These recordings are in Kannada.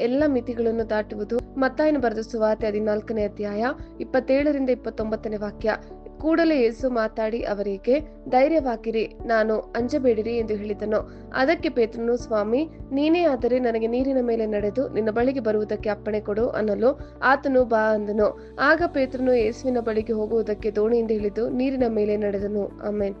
ಎಲ್ಲ ಮಿತಿಗಳನ್ನು ದಾಟುವುದು. ಮತ್ತಾಯನು ಬರೆದ ಸುವಾರ್ತೆ 14ನೇ ಅಧ್ಯಾಯ 27ರಿಂದ 29ನೇ ವಾಕ್ಯ. ಕೂಡಲೇ ಯೇಸು ಮಾತಾಡಿ ಅವರಿಗೆ, ಧೈರ್ಯವಾಗಿರಿ, ನಾನು ಅಂಜಬೇಡಿರಿ ಎಂದು ಹೇಳಿದನು. ಅದಕ್ಕೆ ಪೇತ್ರನು, ಸ್ವಾಮಿ, ನೀನೇ ಆದರೆ ನನಗೆ ನೀರಿನ ಮೇಲೆ ನಡೆದು ನಿನ್ನ ಬಳಿಗೆ ಬರುವುದಕ್ಕೆ ಅಪ್ಪಣೆ ಕೊಡು ಅನ್ನಲು ಆತನು, ಬಾ ಅಂದನು. ಆಗ ಪೇತ್ರನು ಯೇಸುವಿನ ಬಳಿಗೆ ಹೋಗುವುದಕ್ಕೆ ದೋಣಿಯಿಂದ ಇಳಿದು ನೀರಿನ ಮೇಲೆ ನಡೆದನು. ಆಮೆನ್.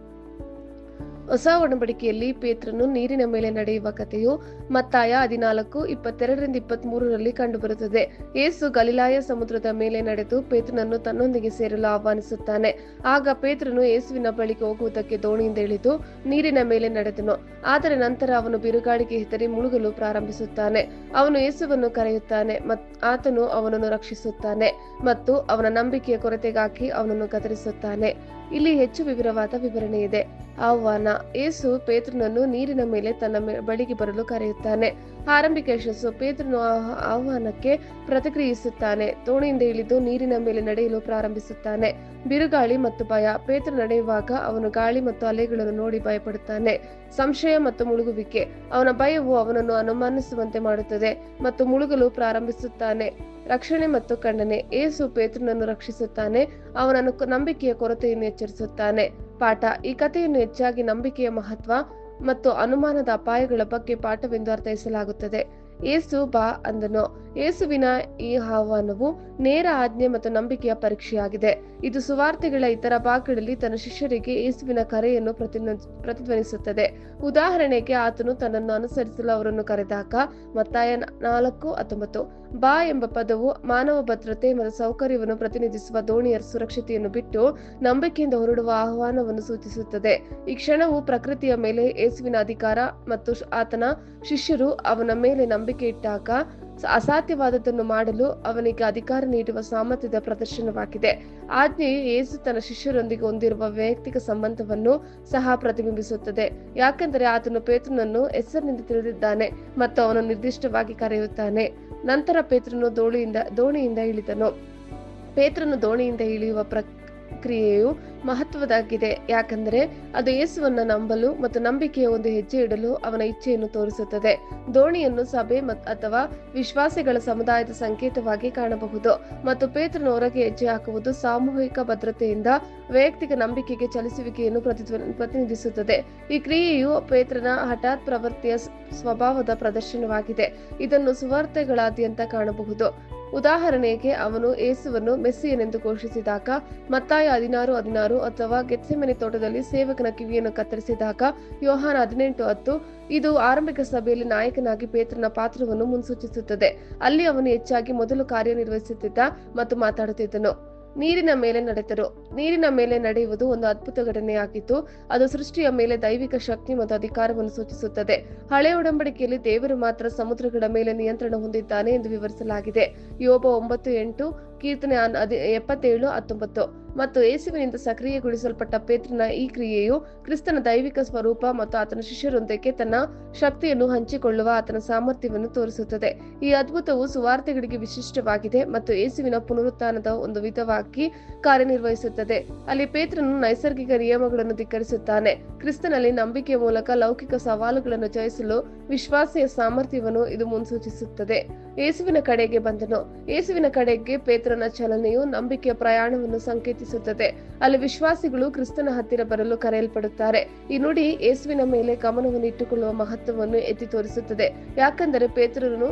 ಹೊಸ ಒಡಂಬಡಿಕೆಯಲ್ಲಿ ಪೇತ್ರನು ನೀರಿನ ಮೇಲೆ ನಡೆಯುವ ಕಥೆಯು ಮತ್ತಾಯ 14:22ರಿಂದ 23ರಲ್ಲಿ ಕಂಡುಬರುತ್ತದೆ. ಯೇಸು ಗಲಿಲಾಯ ಸಮುದ್ರದ ಮೇಲೆ ನಡೆದು ಪೇತ್ರನನ್ನು ತನ್ನೊಂದಿಗೆ ಸೇರಲು ಆಹ್ವಾನಿಸುತ್ತಾನೆ. ಆಗ ಪೇತ್ರನು ಯೇಸುವಿನ ಬಳಿಗೆ ಹೋಗುವುದಕ್ಕೆ ದೋಣಿಯಿಂದ ಇಳಿದು ನೀರಿನ ಮೇಲೆ ನಡೆದನು. ಆದರೆ ನಂತರ ಅವನು ಬಿರುಗಾಳಿಗೆ ಹೆದರಿ ಮುಳುಗಲು ಪ್ರಾರಂಭಿಸುತ್ತಾನೆ. ಅವನು ಯೇಸುವನ್ನು ಕರೆಯುತ್ತಾನೆ, ಆತನು ಅವನನ್ನು ರಕ್ಷಿಸುತ್ತಾನೆ ಮತ್ತು ಅವನ ನಂಬಿಕೆಯ ಕೊರತೆಗಾಗಿ ಅವನನ್ನು ಗದರಿಸುತ್ತಾನೆ. ಇಲ್ಲಿ ಹೆಚ್ಚು ವಿವರವಾದ ವಿವರಣೆ ಇದೆ. ಆಹ್ವಾನ. ಯೇಸು ಪೇತ್ರನನ್ನು ನೀರಿನ ಮೇಲೆ ತನ್ನ ಬಳಿಗೆ ಬರಲು ಕರೆಯುತ್ತಾನೆ. ಆರಂಭಿಕ ಯಶಸ್ಸು. ಪೇತ್ರನು ಆಹ್ವಾನಕ್ಕೆ ಪ್ರತಿಕ್ರಿಯಿಸುತ್ತಾನೆ. ದೋಣಿಯಿಂದ ಇಳಿದು ನೀರಿನ ಮೇಲೆ ನಡೆಯಲು ಪ್ರಾರಂಭಿಸುತ್ತಾನೆ. ಬಿರುಗಾಳಿ ಮತ್ತು ಭಯ. ಪೇತ್ರ ನಡೆಯುವಾಗ ಅವನು ಗಾಳಿ ಮತ್ತು ಅಲೆಗಳನ್ನು ನೋಡಿ ಭಯಪಡುತ್ತಾನೆ. ಸಂಶಯ ಮತ್ತು ಮುಳುಗುವಿಕೆ. ಅವನ ಭಯವು ಅವನನ್ನು ಅನುಮಾನಿಸುವಂತೆ ಮಾಡುತ್ತದೆ ಮತ್ತು ಮುಳುಗಲು ಪ್ರಾರಂಭಿಸುತ್ತಾನೆ. ರಕ್ಷಣೆ ಮತ್ತು ಖಂಡನೆ. ಯೇಸು ಪೇತ್ರನನ್ನು ರಕ್ಷಿಸುತ್ತಾನೆ, ಅವನನ್ನು ನಂಬಿಕೆಯ ಕೊರತೆಯನ್ನು ಎಚ್ಚರಿಸುತ್ತಾನೆ. ಪಾಠ. ಈ ಕಥೆಯನ್ನು ಹೆಚ್ಚಾಗಿ ನಂಬಿಕೆಯ ಮಹತ್ವ ಮತ್ತು ಅನುಮಾನದ ಅಪಾಯಗಳ ಬಗ್ಗೆ ಪಾಠವೆಂದು ಅರ್ಥೈಸಲಾಗುತ್ತದೆ. ಯೇಸು, ಬಾ ಅಂದನು. ಯೇಸುವಿನ ಈ ಆಹ್ವಾನವು ನೇರ ಆಜ್ಞೆ ಮತ್ತು ನಂಬಿಕೆಯ ಪರೀಕ್ಷೆಯಾಗಿದೆ. ಇದು ಸುವಾರ್ತೆಗಳ ಇತರ ಭಾಗಗಳಲ್ಲಿ ತನ್ನ ಶಿಷ್ಯರಿಗೆ ಯೇಸುವಿನ ಕರೆಯನ್ನು ಪ್ರತಿಧ್ವನಿಸುತ್ತದೆ. ಉದಾಹರಣೆಗೆ, ಆತನು ತನ್ನನ್ನು ಅನುಸರಿಸಲು ಅವರನ್ನು ಕರೆದಾಗ ಮತ್ತಾಯ 4:19 ಬಾ ಎಂಬ ಪದವು ಮಾನವ ಭದ್ರತೆ ಮತ್ತು ಸೌಕರ್ಯವನ್ನು ಪ್ರತಿನಿಧಿಸುವ ದೋಣಿಯ ಸುರಕ್ಷತೆಯನ್ನು ಬಿಟ್ಟು ನಂಬಿಕೆಯಿಂದ ಹೊರಡುವ ಆಹ್ವಾನವನ್ನು ಸೂಚಿಸುತ್ತದೆ. ಈ ಕ್ಷಣವು ಪ್ರಕೃತಿಯ ಮೇಲೆ ಯೇಸುವಿನ ಅಧಿಕಾರ ಮತ್ತು ಆತನ ಶಿಷ್ಯರು ಅವನ ಮೇಲೆ ನಂಬಿಕೆ ಇಟ್ಟಾಗ ಅಸಾಧ್ಯವಾದದ್ದನ್ನು ಮಾಡಲು ಅವನಿಗೆ ಅಧಿಕಾರ ನೀಡುವ ಸಾಮರ್ಥ್ಯದ ಪ್ರದರ್ಶನವಾಗಿದೆ. ಆಜ್ಞೆಯು ಯೇಸು ತನ್ನ ಶಿಷ್ಯರೊಂದಿಗೆ ಹೊಂದಿರುವ ವೈಯಕ್ತಿಕ ಸಂಬಂಧವನ್ನು ಸಹ ಪ್ರತಿಬಿಂಬಿಸುತ್ತದೆ, ಯಾಕೆಂದರೆ ಆತನು ಪೇತ್ರನನ್ನು ಹೆಸರಿನಿಂದ ತಿಳಿದಿದ್ದಾನೆ ಮತ್ತು ಅವನು ನಿರ್ದಿಷ್ಟವಾಗಿ ಕರೆಯುತ್ತಾನೆ. ನಂತರ ಪೇತ್ರನು ದೋಣಿಯಿಂದ ಇಳಿದನು. ಪೇತ್ರನು ದೋಣಿಯಿಂದ ಇಳಿಯುವ ಪ್ರಕ್ರಿಯೆಯು ಮಹತ್ವದಾಗಿದೆ, ಯಾಕೆಂದರೆ ಅದು ಯೇಸುವನ್ನು ನಂಬಲು ಮತ್ತು ನಂಬಿಕೆಯ ಒಂದು ಹೆಜ್ಜೆ ಇಡಲು ಅವನ ಇಚ್ಛೆಯನ್ನು ತೋರಿಸುತ್ತದೆ. ದೋಣಿಯನ್ನು ಸಭೆ ಅಥವಾ ವಿಶ್ವಾಸಿಗಳ ಸಮುದಾಯದ ಸಂಕೇತವಾಗಿ ಕಾಣಬಹುದು ಮತ್ತು ಪೇತ್ರನ ಹೊರಗೆ ಹೆಜ್ಜೆ ಹಾಕುವುದು ಸಾಮೂಹಿಕ ಭದ್ರತೆಯಿಂದ ವೈಯಕ್ತಿಕ ನಂಬಿಕೆಗೆ ಚಲಿಸುವಿಕೆಯನ್ನು ಪ್ರತಿನಿಧಿಸುತ್ತದೆ. ಈ ಕ್ರಿಯೆಯು ಪೇತ್ರನ ಹಠಾತ್ ಪ್ರವೃತ್ತಿಯ ಸ್ವಭಾವದ ಪ್ರದರ್ಶನವಾಗಿದೆ. ಇದನ್ನು ಸುವಾರ್ತೆಗಳಾದ್ಯಂತ ಕಾಣಬಹುದು. ಉದಾಹರಣೆಗೆ, ಅವನು ಯೇಸುವನ್ನು ಮೆಸ್ಸಿಯನೆಂದು ಘೋಷಿಸಿದಾಗ, ಮತ್ತಾಯ 16:16 ಅಥವಾ ಗೆತ್ಸೆಮನೆ ತೋಟದಲ್ಲಿ ಸೇವಕನ ಕಿವಿಯನ್ನು ಕತ್ತರಿಸಿದಾಗ, ಯೋಹಾನ 18:10 ಇದು ಆರಂಭಿಕ ಸಭೆಯಲ್ಲಿ ನಾಯಕನಾಗಿ ಪೇತ್ರನ ಪಾತ್ರವನ್ನು ಮುನ್ಸೂಚಿಸುತ್ತದೆ. ಅಲ್ಲಿ ಅವನು ಹೆಚ್ಚಾಗಿ ಮೊದಲು ಕಾರ್ಯನಿರ್ವಹಿಸುತ್ತಿದ್ದ ಮತ್ತು ಮಾತಾಡುತ್ತಿದ್ದನು. ನೀರಿನ ಮೇಲೆ ನಡೆದರು. ನೀರಿನ ಮೇಲೆ ನಡೆಯುವುದು ಒಂದು ಅದ್ಭುತ ಘಟನೆಯಾಗಿದ್ದು, ಅದು ಸೃಷ್ಟಿಯ ಮೇಲೆ ದೈವಿಕ ಶಕ್ತಿ ಮತ್ತು ಅಧಿಕಾರವನ್ನು ಸೂಚಿಸುತ್ತದೆ. ಹಳೆಯ ಒಡಂಬಡಿಕೆಯಲ್ಲಿ ದೇವರು ಮಾತ್ರ ಸಮುದ್ರಗಳ ಮೇಲೆ ನಿಯಂತ್ರಣ ಹೊಂದಿದ್ದಾನೆ ಎಂದು ವಿವರಿಸಲಾಗಿದೆ. ಯೋಬ 9:8, ಕೀರ್ತನೆ 77:19 ಮತ್ತು ಯೇಸುವಿನಿಂದ ಸಕ್ರಿಯಗೊಳಿಸಲ್ಪಟ್ಟ ಪೇತ್ರನ ಈ ಕ್ರಿಯೆಯು ಕ್ರಿಸ್ತನ ದೈವಿಕ ಸ್ವರೂಪ ಮತ್ತು ಆತನ ಶಿಷ್ಯರೊಂದಿಗೆ ತನ್ನ ಶಕ್ತಿಯನ್ನು ಹಂಚಿಕೊಳ್ಳುವ ಆತನ ಸಾಮರ್ಥ್ಯವನ್ನು ತೋರಿಸುತ್ತದೆ. ಈ ಅದ್ಭುತವು ಸುವಾರ್ತೆಗಳಿಗೆ ವಿಶಿಷ್ಟವಾಗಿದೆ ಮತ್ತು ಯೇಸುವಿನ ಪುನರುತ್ಥಾನದ ಒಂದು ವಿಧವಾಗಿ ಕಾರ್ಯನಿರ್ವಹಿಸುತ್ತದೆ. ಅಲ್ಲಿ ಪೇತ್ರನು ನೈಸರ್ಗಿಕ ನಿಯಮಗಳನ್ನು ಧಿಕ್ಕರಿಸುತ್ತಾನೆ. ಕ್ರಿಸ್ತನಲ್ಲಿ ನಂಬಿಕೆಯ ಮೂಲಕ ಲೌಕಿಕ ಸವಾಲುಗಳನ್ನು ಜಯಿಸಲು ವಿಶ್ವಾಸಿಯ ಸಾಮರ್ಥ್ಯವನ್ನು ಇದು ಮುನ್ಸೂಚಿಸುತ್ತದೆ. ಯೇಸುವಿನ ಕಡೆಗೆ ಬಂದನು. ಯೇಸುವಿನ ಕಡೆಗೆ ಪೇತ್ರನ ಚಲನೆಯು ನಂಬಿಕೆಯ ಪ್ರಯಾಣವನ್ನು ಸಂಕೇತಿಸುತ್ತದೆ. ಅಲ್ಲಿ ವಿಶ್ವಾಸಿಗಳು ಕ್ರಿಸ್ತನ ಹತ್ತಿರ ಬರಲು ಕರೆಯಲ್ಪಡುತ್ತಾರೆ. ಈ ನುಡಿ ಯೇಸುವಿನ ಮೇಲೆ ಗಮನವನ್ನು ಇಟ್ಟುಕೊಳ್ಳುವ ಮಹತ್ವವನ್ನು ಎತ್ತಿ ತೋರಿಸುತ್ತದೆ, ಯಾಕೆಂದರೆ ಪೇತ್ರನು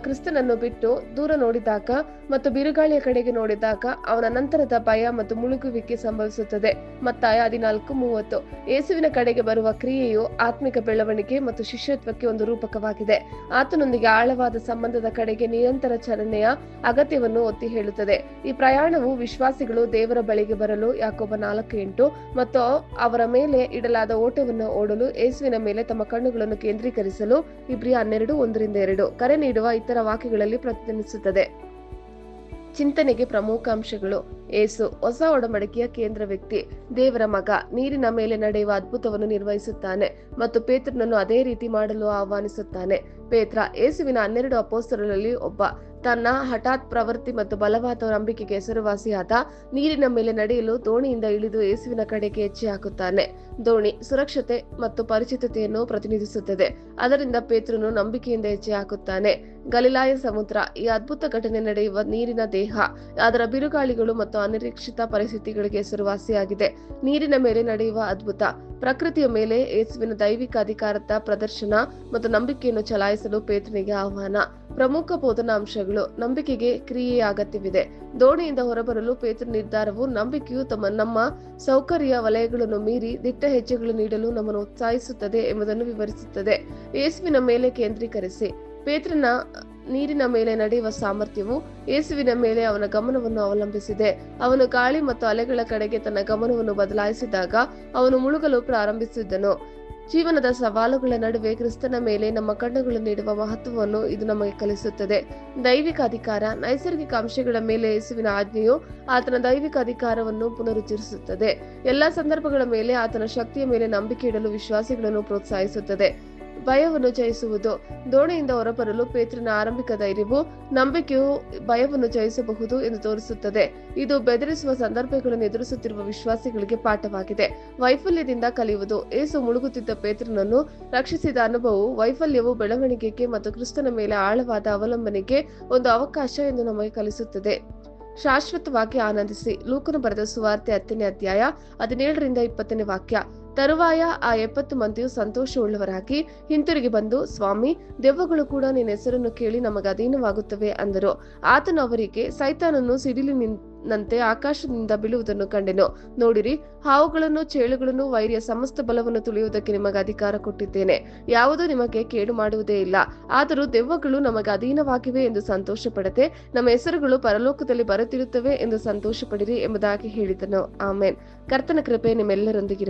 ಕ್ರಿಸ್ತನನ್ನು ಬಿಟ್ಟು ದೂರ ನೋಡಿದಾಗ ಮತ್ತು ಬಿರುಗಾಳಿಯ ಕಡೆಗೆ ನೋಡಿದಾಗ ಅವನ ನಂತರದ ಭಯ ಮತ್ತು ಮುಳುಗುವಿಕೆ ಸಂಭವಿಸುತ್ತದೆ. ಮತ್ತಾಯ 14:30 ಯೇಸುವಿನ ಕಡೆಗೆ ಬರುವ ಕ್ರಿಯೆಯು ಆತ್ಮಿಕ ಬೆಳವಣಿಗೆ ಮತ್ತು ಶಿಷ್ಯತ್ವಕ್ಕೆ ಒಂದು ರೂಪಕವಾಗಿದೆ. ಆತನೊಂದಿಗೆ ಆಳವಾದ ಸಂಬಂಧದ ಕಡೆಗೆ ನಿರಂತರ ಚಲನೆಯ ಅಗತ್ಯವನ್ನು ಒತ್ತಿ ಹೇಳುತ್ತದೆ. ಈ ಪ್ರಯಾಣವು ವಿಶ್ವಾಸಿಗಳು ದೇವರ ಬಳಿಗೆ ಬರಲು ಯಾಕೋಬ 4:8 ಮತ್ತು ಅವರ ಮೇಲೆ ಇಡಲಾದ ಓಟವನ್ನು ಓಡಲು ಯೇಸುವಿನ ಮೇಲೆ ತಮ್ಮ ಕಣ್ಣುಗಳನ್ನು ಕೇಂದ್ರೀಕರಿಸಲು ಇಬ್ರಿಯ 12:1-2 ಕರೆ ನೀಡುವ ಇತರ ವಾಕ್ಯಗಳಲ್ಲಿ ಪ್ರತಿಧ್ವನಿಸುತ್ತದೆ. ಚಿಂತನೆಗೆ ಪ್ರಮುಖ ಅಂಶಗಳು. ಯೇಸು ಹೊಸ ಒಡಂಬಡಿಕೆಯ ಕೇಂದ್ರ ವ್ಯಕ್ತಿ, ದೇವರ ಮಗ, ನೀರಿನ ಮೇಲೆ ನಡೆಯುವ ಅದ್ಭುತವನ್ನು ನಿರ್ವಹಿಸುತ್ತಾನೆ ಮತ್ತು ಪೇತ್ರನನ್ನು ಅದೇ ರೀತಿ ಮಾಡಲು ಆಹ್ವಾನಿಸುತ್ತಾನೆ. ಪೇತ್ರ ಯೇಸುವಿನ 12 ಅಪೊಸ್ತಲರಲ್ಲಿ ಒಬ್ಬ, ತನ್ನ ಹಠಾತ್ ಪ್ರವೃತ್ತಿ ಮತ್ತು ಬಲವಾದ ನಂಬಿಕೆಗೆ ಹೆಸರುವಾಸಿಯಾದ ನೀರಿನ ಮೇಲೆ ನಡೆಯಲು ದೋಣಿಯಿಂದ ಇಳಿದು ಯೇಸುವಿನ ಕಡೆಗೆ ಹೆಜ್ಜೆ ಹಾಕುತ್ತಾನೆ. ದೋಣಿ ಸುರಕ್ಷತೆ ಮತ್ತು ಪರಿಚಿತತೆಯನ್ನು ಪ್ರತಿನಿಧಿಸುತ್ತದೆ. ಅದರಿಂದ ಪೇತ್ರನು ನಂಬಿಕೆಯಿಂದ ಹೆಜ್ಜೆ ಹಾಕುತ್ತಾನೆ. ಗಲಿಲಾಯ ಸಮುದ್ರ ಈ ಅದ್ಭುತ ಘಟನೆ ನಡೆಯುವ ನೀರಿನ ದೇಹ, ಅದರ ಬಿರುಗಾಳಿಗಳು ಮತ್ತು ಅನಿರೀಕ್ಷಿತ ಪರಿಸ್ಥಿತಿಗಳಿಗೆ ಹೆಸರುವಾಸಿಯಾಗಿದೆ. ನೀರಿನ ಮೇಲೆ ನಡೆಯುವ ಅದ್ಭುತ, ಪ್ರಕೃತಿಯ ಮೇಲೆ ಯೇಸುವಿನ ದೈವಿಕ ಅಧಿಕಾರದ ಪ್ರದರ್ಶನ ಮತ್ತು ನಂಬಿಕೆಯನ್ನು ಚಲಾಯಿಸಲು ಪೇತ್ರನಿಗೆ ಆಹ್ವಾನ. ಪ್ರಮುಖ ಬೋಧನಾಂಶಗಳು: ನಂಬಿಕೆಗೆ ಕ್ರಿಯೆಯ ಅಗತ್ಯವಿದೆ. ದೋಣಿಯಿಂದ ಹೊರಬರಲು ಪೇತ್ರ ನಿರ್ಧಾರವು ನಂಬಿಕೆಯು ನಮ್ಮ ಸೌಕರ್ಯ ವಲಯಗಳನ್ನು ಮೀರಿ ದಿಟ್ಟ ಹೆಜ್ಜೆಗಳು ನೀಡಲು ನಮ್ಮನ್ನು ಉತ್ಸಾಹಿಸುತ್ತದೆ ಎಂಬುದನ್ನು ವಿವರಿಸುತ್ತದೆ. ಯೇಸುವಿನ ಮೇಲೆ ಕೇಂದ್ರೀಕರಿಸಿ. ಪೇತ್ರನ ನೀರಿನ ಮೇಲೆ ನಡೆಯುವ ಸಾಮರ್ಥ್ಯವು ಯೇಸುವಿನ ಮೇಲೆ ಅವನ ಗಮನವನ್ನು ಅವಲಂಬಿಸಿದೆ. ಅವನು ಗಾಳಿ ಮತ್ತು ಅಲೆಗಳ ಕಡೆಗೆ ತನ್ನ ಗಮನವನ್ನು ಬದಲಾಯಿಸಿದಾಗ ಅವನು ಮುಳುಗಲು ಪ್ರಾರಂಭಿಸಿದನು. ಜೀವನದ ಸವಾಲುಗಳ ನಡುವೆ ಕ್ರಿಸ್ತನ ಮೇಲೆ ನಮ್ಮ ಕಣ್ಣುಗಳು ನೀಡುವ ಮಹತ್ವವನ್ನು ಇದು ನಮಗೆ ಕಲಿಸುತ್ತದೆ. ದೈವಿಕ ಅಧಿಕಾರ: ನೈಸರ್ಗಿಕ ಅಂಶಗಳ ಮೇಲೆ ಯೇಸುವಿನ ಆಜ್ಞೆಯು ಆತನ ದೈವಿಕ ಅಧಿಕಾರವನ್ನು ಪುನರುಚ್ಚರಿಸುತ್ತದೆ. ಎಲ್ಲಾ ಸಂದರ್ಭಗಳ ಮೇಲೆ ಆತನ ಶಕ್ತಿಯ ಮೇಲೆ ನಂಬಿಕೆ ಇಡಲು ವಿಶ್ವಾಸಿಗಳನ್ನು ಪ್ರೋತ್ಸಾಹಿಸುತ್ತದೆ. ಭಯವನ್ನು ಜಯಿಸುವುದು: ದೋಣಿಯಿಂದ ಹೊರಬರಲು ಪೇತ್ರನ ಆರಂಭಿಕ ಧೈರ್ಯವು ನಂಬಿಕೆಯು ಭಯವನ್ನು ಜಯಿಸಬಹುದು ಎಂದು ತೋರಿಸುತ್ತದೆ. ಇದು ಬೆದರಿಸುವ ಸಂದರ್ಭಗಳನ್ನು ಎದುರಿಸುತ್ತಿರುವ ವಿಶ್ವಾಸಿಗಳಿಗೆ ಪಾಠವಾಗಿದೆ. ವೈಫಲ್ಯದಿಂದ ಕಲಿಯುವುದು: ಯೇಸು ಮುಳುಗುತ್ತಿದ್ದ ಪೇತ್ರನನ್ನು ರಕ್ಷಿಸಿದ ಅನುಭವವು ವೈಫಲ್ಯವು ಬೆಳವಣಿಗೆಗೆ ಮತ್ತು ಕ್ರಿಸ್ತನ ಮೇಲೆ ಆಳವಾದ ಅವಲಂಬನೆಗೆ ಒಂದು ಅವಕಾಶ ಎಂದು ನಮಗೆ ಕಲಿಸುತ್ತದೆ. ಶಾಶ್ವತವಾಗಿ ಆನಂದಿಸಿ. ಲೂಕನು ಬರೆದ ಸುವಾರ್ತೆ 10ನೇ ಅಧ್ಯಾಯ 17-20 ವಾಕ್ಯ. ತರುವಾಯ ಆ 70 ಮಂದಿಯು ಸಂತೋಷವುಳ್ಳವರಾಗಿ ಹಿಂತಿರುಗಿ ಬಂದು, ಸ್ವಾಮಿ, ದೆವ್ವಗಳು ಕೂಡ ನಿನ್ನ ಹೆಸರನ್ನು ಕೇಳಿ ನಮಗೆ ಅಧೀನವಾಗುತ್ತವೆ ಅಂದರು. ಆತನು ಅವರಿಗೆ, ಸೈತಾನನು ಸಿಡಿಲಿನಂತೆ ಆಕಾಶದಿಂದ ಬೀಳುವುದನ್ನು ಕಂಡೆನು. ನೋಡಿರಿ, ಹಾವುಗಳನ್ನು, ಚೇಳುಗಳನ್ನು, ವೈರಿಯ ಸಮಸ್ತ ಬಲವನ್ನು ತುಳಿಯುವುದಕ್ಕೆ ನಿಮಗೆ ಅಧಿಕಾರ ಕೊಟ್ಟಿದ್ದೇನೆ. ಯಾವುದೂ ನಿಮಗೆ ಕೇಡು ಮಾಡುವುದೇ ಇಲ್ಲ. ಆದರೂ ದೆವ್ವಗಳು ನಮಗೆ ಅಧೀನವಾಗಿವೆ ಎಂದು ಸಂತೋಷ ಪಡದೆ ನಮ್ಮ ಹೆಸರುಗಳು ಪರಲೋಕದಲ್ಲಿ ಬರೆದಿರುತ್ತವೆ ಎಂದು ಸಂತೋಷ ಪಡಿರಿ ಎಂಬುದಾಗಿ ಹೇಳಿದನು. ಆಮೇನ್. ಕರ್ತನ ಕೃಪೆ ನಿಮ್ಮೆಲ್ಲರೊಂದಿಗೆ